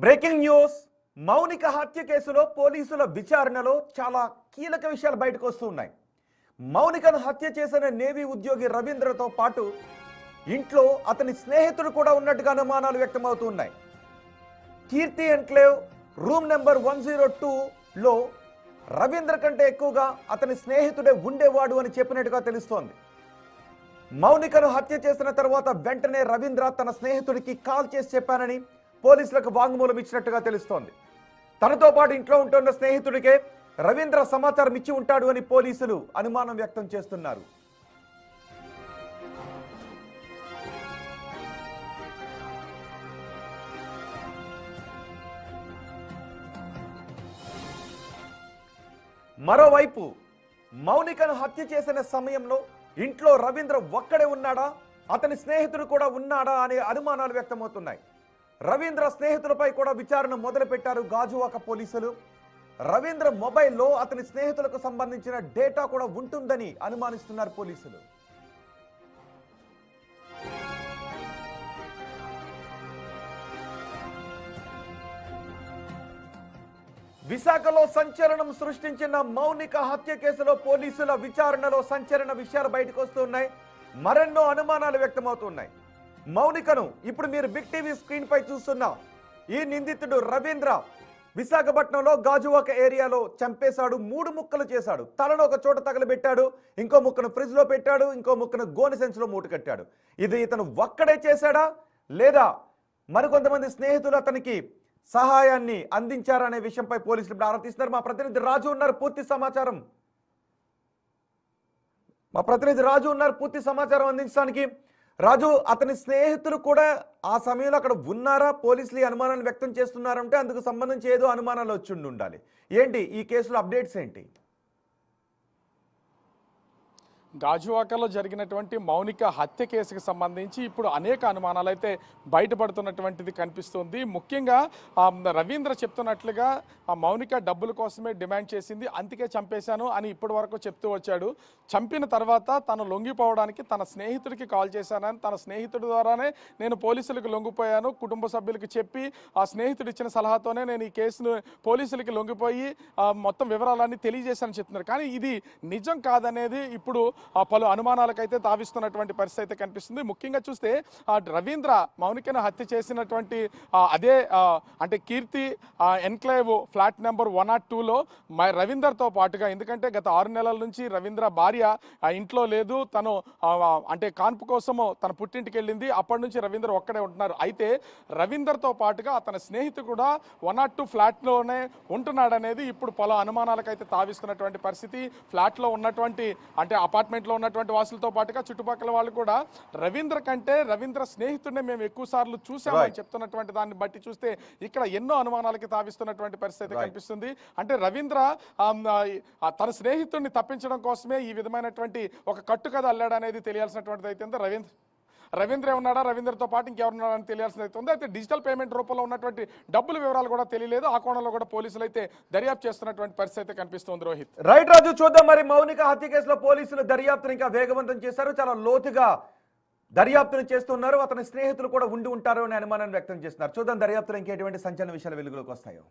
Breaking news Mounika హత్య కేసులో పోలీసుల విచారణలో చాలా కీలక విషయాలు బయటకు వస్తున్నాయి. మౌనికను హత్య చేసిన నేవీ ఉద్యోగి రవీంద్రతో పాటు ఇంట్లో అతని స్నేహితుడు కూడా ఉన్నట్టుగా అనుమానాలు వ్యక్తమవుతున్నాయి. కీర్తి ఎన్క్లేవ్ రూమ్ నెంబర్ 102లో రవీంద్ర కంటే ఎక్కువగా అతని స్నేహితుడే ఉండేవాడు అని చెప్పినట్టుగా తెలుస్తోంది. మౌనికను హత్య చేసిన తర్వాత వెంటనే రవీంద్ర తన స్నేహితుడికి కాల్ చేసి చెప్పానని పోలీసులకు వాంగ్మూలం ఇచ్చినట్టుగా తెలుస్తోంది. తనతో పాటు ఇంట్లో ఉంటున్న స్నేహితుడికే రవీంద్ర సమాచారం ఇచ్చి ఉంటాడు అని పోలీసులు అనుమానం వ్యక్తం చేస్తున్నారు. మరోవైపు మౌనికను హత్య చేసిన సమయంలో ఇంట్లో రవీంద్ర ఒక్కడే ఉన్నాడా, అతని స్నేహితుడు కూడా ఉన్నాడా అనే అనుమానాలు వ్యక్తమవుతున్నాయి. రవీంద్ర స్నేహితులపై కూడా విచారణ మొదలుపెట్టారు గాజువాక పోలీసులు. రవీంద్ర మొబైల్లో అతని స్నేహితులకు సంబంధించిన డేటా కూడా ఉంటుందని అనుమానిస్తున్నారు పోలీసులు. విశాఖలో సంచలనం సృష్టించిన మౌనిక హత్య కేసులో పోలీసుల విచారణలో సంచలన విషయాలు బయటకు వస్తున్నాయి. మరెన్నో అనుమానాలు వ్యక్తమవుతున్నాయి. మౌనికను ఇప్పుడు మీరు బిగ్ టీవీ స్క్రీన్ పై చూస్తున్న ఈ నిందితుడు రవీంద్ర విశాఖపట్నంలో గాజువాక ఏరియాలో చంపేశాడు. 3 ముక్కలు చేశాడు. తలను ఒక చోట తగలబెట్టాడు, ఇంకో ముక్కను ఫ్రిడ్జ్ లో పెట్టాడు, ఇంకో ముక్కను గోనె సంచిలో మూట కట్టాడు. ఇది ఇతను ఒక్కడే చేశాడా లేదా మరికొంతమంది స్నేహితులు అతనికి సహాయాన్ని అందించారనే విషయంపై పోలీసులు ఇప్పుడు ఆరా తీస్తున్నారు. మా ప్రతినిధి రాజు ఉన్నారు పూర్తి సమాచారం అందించడానికి. రాజు, అతని స్నేహితులు కూడా ఆ సమయంలో అక్కడ ఉన్నారా? పోలీసులు ఈ అనుమానాన్ని వ్యక్తం చేస్తున్నారంటే అందుకు సంబంధించి ఏదో అనుమానాలు వచ్చి ఉండాలి. ఏంటి ఈ కేసులో అప్డేట్స్ ఏంటి? గాజువాకలో జరిగినటువంటి మౌనిక హత్య కేసుకు సంబంధించి ఇప్పుడు అనేక అనుమానాలు అయితే బయటపడుతున్నటువంటిది కనిపిస్తుంది. ముఖ్యంగా రవీంద్ర చెప్తున్నట్లుగా ఆ మౌనిక డబ్బుల కోసమే డిమాండ్ చేసింది, అందుకే చంపేశాను అని ఇప్పటి వరకు చెప్తూ వచ్చాడు. చంపిన తర్వాత తను లొంగిపోవడానికి తన స్నేహితుడికి కాల్ చేశానని, తన స్నేహితుడి ద్వారానే నేను పోలీసులకు లొంగిపోయాను, కుటుంబ సభ్యులకు చెప్పి ఆ స్నేహితుడు ఇచ్చిన సలహాతోనే నేను ఈ కేసును పోలీసులకి లొంగిపోయి మొత్తం వివరాలన్నీ తెలియజేశానని చెప్తున్నారు. కానీ ఇది నిజం కాదనేది ఇప్పుడు పలు అనుమానాలకైతే తావిస్తున్నటువంటి పరిస్థితి అయితే కనిపిస్తుంది. ముఖ్యంగా చూస్తే రవీంద్ర మౌనికను హత్య చేసినటువంటి అదే అంటే కీర్తి ఎన్క్లేవ్ ఫ్లాట్ నెంబర్ 102లో రవీందర్తో పాటుగా, ఎందుకంటే గత 6 నెలల నుంచి రవీంద్ర భార్య ఇంట్లో లేదు, తను అంటే కాన్పు కోసము తన పుట్టింటికి వెళ్ళింది. అప్పటి నుంచి రవీంద్ర ఒక్కడే ఉంటున్నారు. అయితే రవీందర్తో పాటుగా అతని స్నేహితుడు కూడా 102 ఫ్లాట్లోనే ఉంటున్నాడనేది ఇప్పుడు పలు అనుమానాలకైతే తావిస్తున్నటువంటి పరిస్థితి. ఫ్లాట్లో ఉన్నటువంటి అంటే అపార్ట్మెంట్లో ఉన్నటువంటి వాసులతో పాటుగా చుట్టుపక్కల వాళ్ళు కూడా రవీంద్ర కంటే రవీంద్ర స్నేహితుడిని మేము ఎక్కువ సార్లు చూసామని చెప్తున్నటువంటి దాన్ని బట్టి చూస్తే ఇక్కడ ఎన్నో అనుమానాలకి తావిస్తున్నటువంటి పరిస్థితి కనిపిస్తుంది. అంటే రవీంద్ర తన స్నేహితుడిని తప్పించడం కోసమే ఈ విధమైనటువంటి ఒక కట్టుకథ అల్లాడనేది తెలియాల్సినటువంటిది అయితే రవీంద్ర ఉన్నాడా, రవీంద్రతో పాటు ఇంకెవరున్నాడని తెలియాల్సింది అయితే ఉంది. అయితే డిజిటల్ పేమెంట్ రూపంలో ఉన్నటువంటి డబ్బుల వివరాలు కూడా తెలియలేదు. ఆ కోణంలో కూడా పోలీసులు అయితే దర్యాప్తు చేస్తున్నటువంటి పరిస్థితి అయితే కనిపిస్తుంది. రోహిత్, రైట్ రాజు, చూద్దాం మరి మౌనిక హత్య కేసులో పోలీసులు దర్యాప్తును ఇంకా వేగవంతం చేశారు. చాలా లోతుగా దర్యాప్తును చేస్తున్నారు. అతని స్నేహితులు కూడా ఉండి ఉంటారు అనే అనుమానాన్ని వ్యక్తం చేస్తున్నారు. చూద్దాం దర్యాప్తులో ఇంకెటువంటి సంచలన విషయాలు వెలుగులోకి వస్తాయో.